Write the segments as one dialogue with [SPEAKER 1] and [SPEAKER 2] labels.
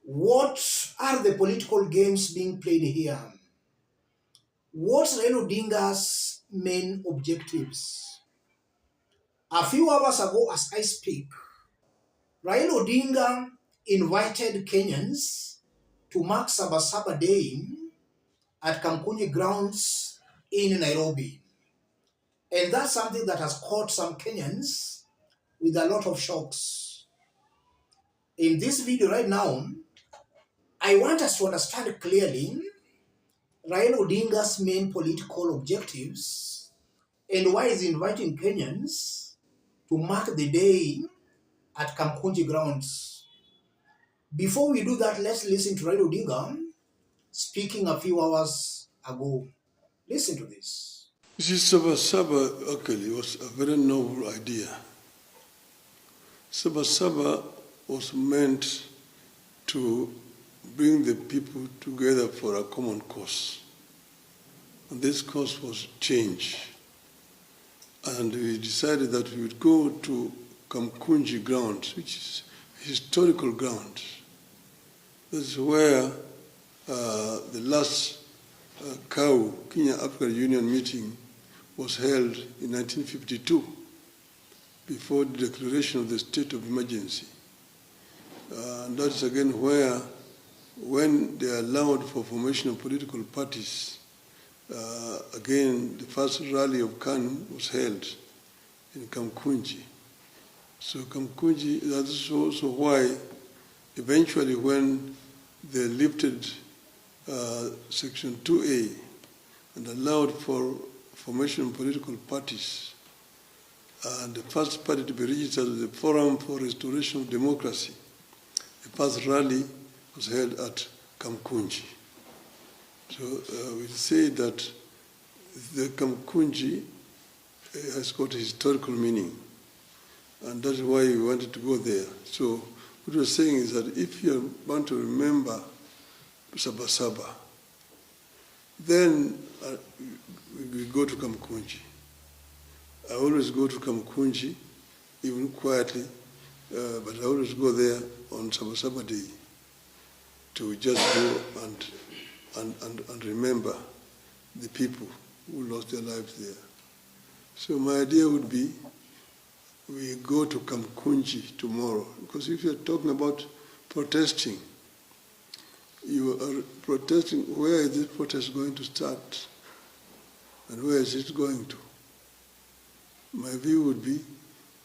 [SPEAKER 1] What are the political games being played here? What's Raila Odinga's main objectives? A few hours ago, as I speak, Raila Odinga invited Kenyans to mark Saba Saba Day at Kamkunji grounds in Nairobi. And that's something that has caught some Kenyans with a lot of shocks. In this video right now, I want us to understand clearly Raila Odinga's main political objectives and why he's inviting Kenyans to mark the day at Kamkunji grounds. Before we do that, let's listen to Raila Odinga speaking a few hours ago. Listen to this.
[SPEAKER 2] You see, Saba Saba actually was a very noble idea. Saba Saba was meant to bring the people together for a common cause. And this cause was change. And we decided that we would go to Kamkunji grounds, which is historical grounds. This is where the last Kenya African Union meeting was held in 1952, before the declaration of the state of emergency. And that's again where, when they allowed for formation of political parties, again, the first rally of KANU was held in Kamkunji. So Kamkunji, that's also why eventually when they lifted Section 2A and allowed for formation of political parties, and the first party to be registered was the Forum for Restoration of Democracy. The first rally was held at Kamkunji. So we say that the Kamkunji has got a historical meaning, and that's why we wanted to go there. So what we're saying is that if you want to remember Saba Saba, then we go to Kamkunji. I always go to Kamkunji, even quietly, but I always go there on Saba Saba Day to just go and remember the people who lost their lives there. So my idea would be we go to Kamkunji tomorrow, because if you're talking about protesting, you are protesting, where is this protest going to start? And where is it going to? My view would be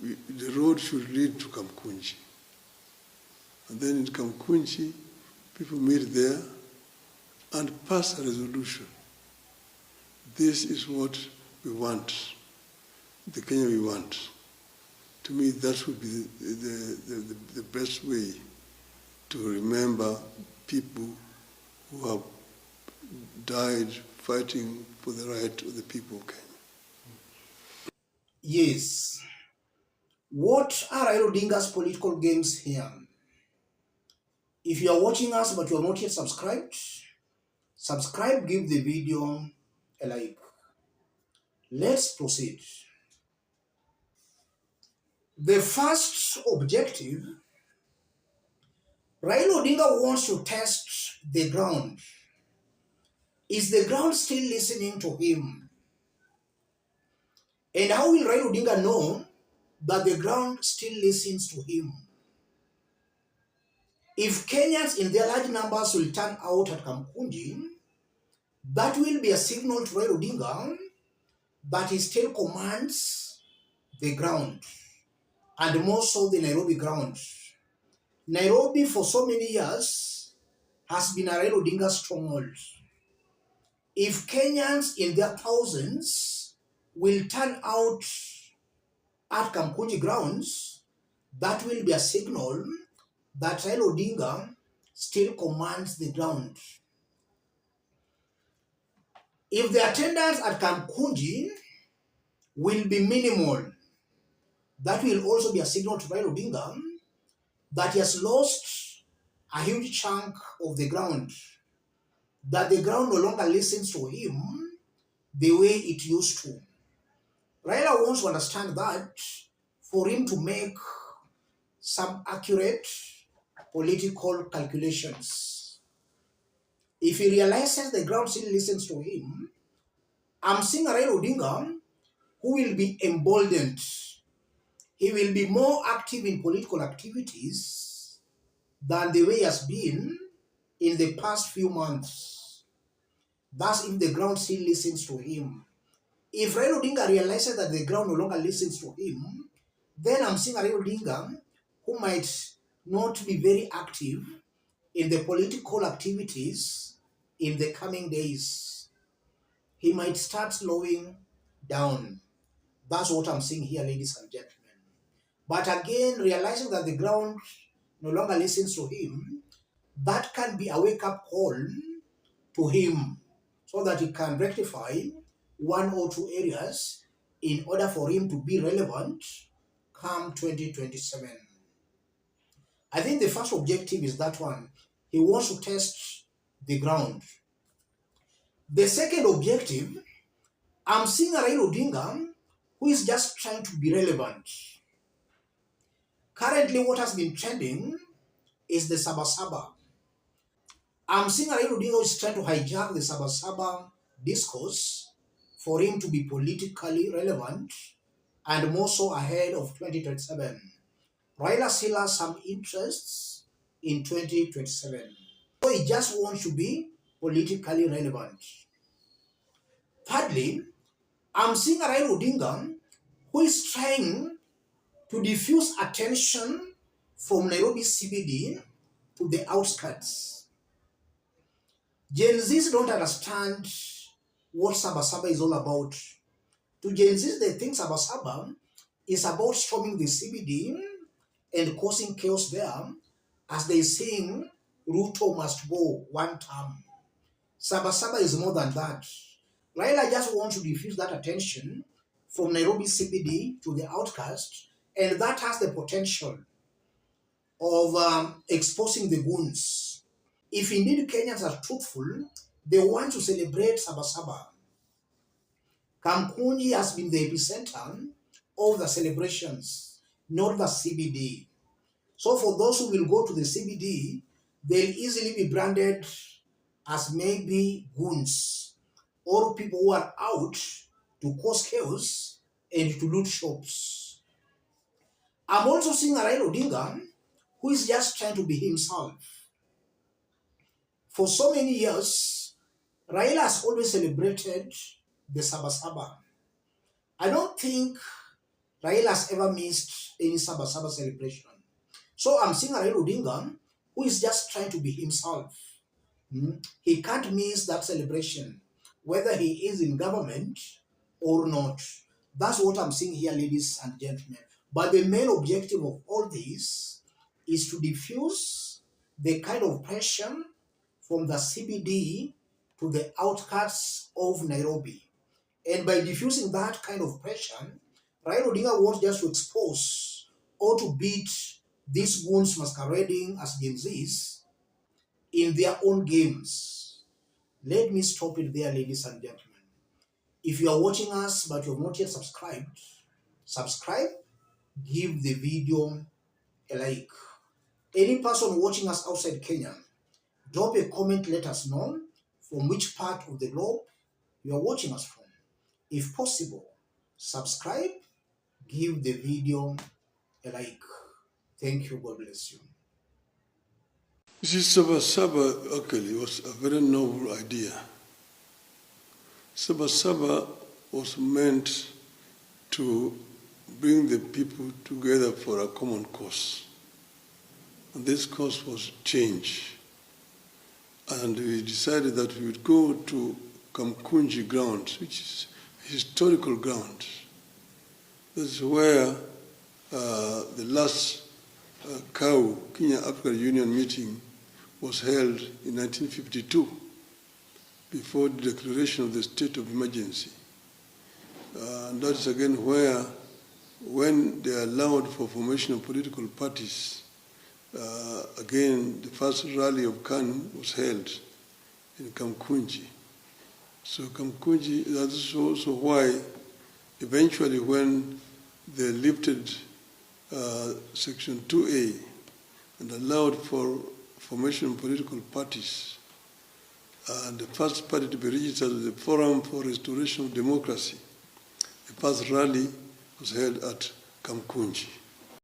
[SPEAKER 2] the road should lead to Kamkunji. And then in Kamkunji, people meet there and pass a resolution. This is what we want, the Kenya we want. To me, that would be the best way to remember people who have died fighting for the right of the people of Kenya.
[SPEAKER 1] Yes. What are Raila Odinga's political games here? If you are watching us but you are not yet subscribed, subscribe, give the video a like. Let's proceed. The first objective, Raila Odinga wants to test the ground. Is the ground still listening to him? And how will Raila Odinga know that the ground still listens to him? If Kenyans in their large numbers will turn out at Kamkunji, that will be a signal to Raila Odinga that he still commands the ground, and more so the Nairobi ground. Nairobi for so many years has been a Raila Odinga stronghold. If Kenyans in their thousands will turn out at Kamkunji grounds, that will be a signal that Raila Odinga still commands the ground. If the attendance at Kamkunji will be minimal, that will also be a signal to Raila Odinga that he has lost a huge chunk of the ground, that the ground no longer listens to him the way it used to. Raila wants to understand that for him to make some accurate political calculations. If he realizes the ground still listens to him, I'm seeing Raila Odinga who will be emboldened. He will be more active in political activities than the way he has been in the past few months. Thus, if the ground still listens to him. If Raila Odinga realizes that the ground no longer listens to him, then I'm seeing Raila Odinga who might not be very active in the political activities in the coming days. He might start slowing down. That's what I'm seeing here, ladies and gentlemen. But again, realizing that the ground no longer listens to him, that can be a wake-up call to him so that he can rectify one or two areas in order for him to be relevant come 2027. I think the first objective is that one. He wants to test the ground. The second objective, I'm seeing a Raila Odinga who is just trying to be relevant. Currently, what has been trending is the Saba Saba. I'm seeing a Raila Odinga who is trying to hijack the Saba Saba discourse for him to be politically relevant and more so ahead of 2027. Raila still has some interests in 2027. So he just wants to be politically relevant. Thirdly, I'm seeing a Raila Odinga who is trying to diffuse attention from Nairobi CBD to the outskirts. Gen Zs don't understand what Saba Saba is all about. To Gen Zs, they think Saba Saba is about storming the CBD and causing chaos there as they sing Ruto must go one term. Saba Saba is more than that. Raila just wants to diffuse that attention from Nairobi CBD to the outcast, and that has the potential of exposing the goons. If indeed Kenyans are truthful, they want to celebrate Saba Saba. Kamkunji has been the epicenter of the celebrations, not the CBD. So for those who will go to the CBD, they'll easily be branded as maybe goons or people who are out to cause chaos and to loot shops. I'm also seeing a Raila Odinga who is just trying to be himself. For so many years, Raila has always celebrated the Saba Saba. I don't think Raila has ever missed any Saba Saba celebration. So I'm seeing a Raila Odinga who is just trying to be himself. He can't miss that celebration, whether he is in government or not. That's what I'm seeing here, ladies and gentlemen. But the main objective of all this is to diffuse the kind of pressure from the CBD to the outskirts of Nairobi. And by diffusing that kind of pressure, Raila Odinga wants just to expose or to beat these goons masquerading as Gen Zs in their own games. Let me stop it there, ladies and gentlemen. If you are watching us but you have not yet subscribed, subscribe, give the video a like. Any person watching us outside Kenya, drop a comment, let us know from which part of the globe you are watching us from. If possible, subscribe, give the video a like. Thank you. God bless you.
[SPEAKER 2] This Saba Saba actually was a very noble idea. Saba Saba was meant to bring the people together for a common cause. And this cause was change. And we decided that we would go to Kamkunji grounds, which is historical ground. This is where the last Kenya African Union meeting was held in 1952, before the declaration of the state of emergency. And that is again where, when they allowed for formation of political parties, again the first rally of KANU was held in Kamkunji. So Kamkunji, that is also why eventually when they lifted Section 2A, and allowed for formation of political parties. And the first party to be registered was the Forum for Restoration of Democracy. The first rally was held at Kamkunji.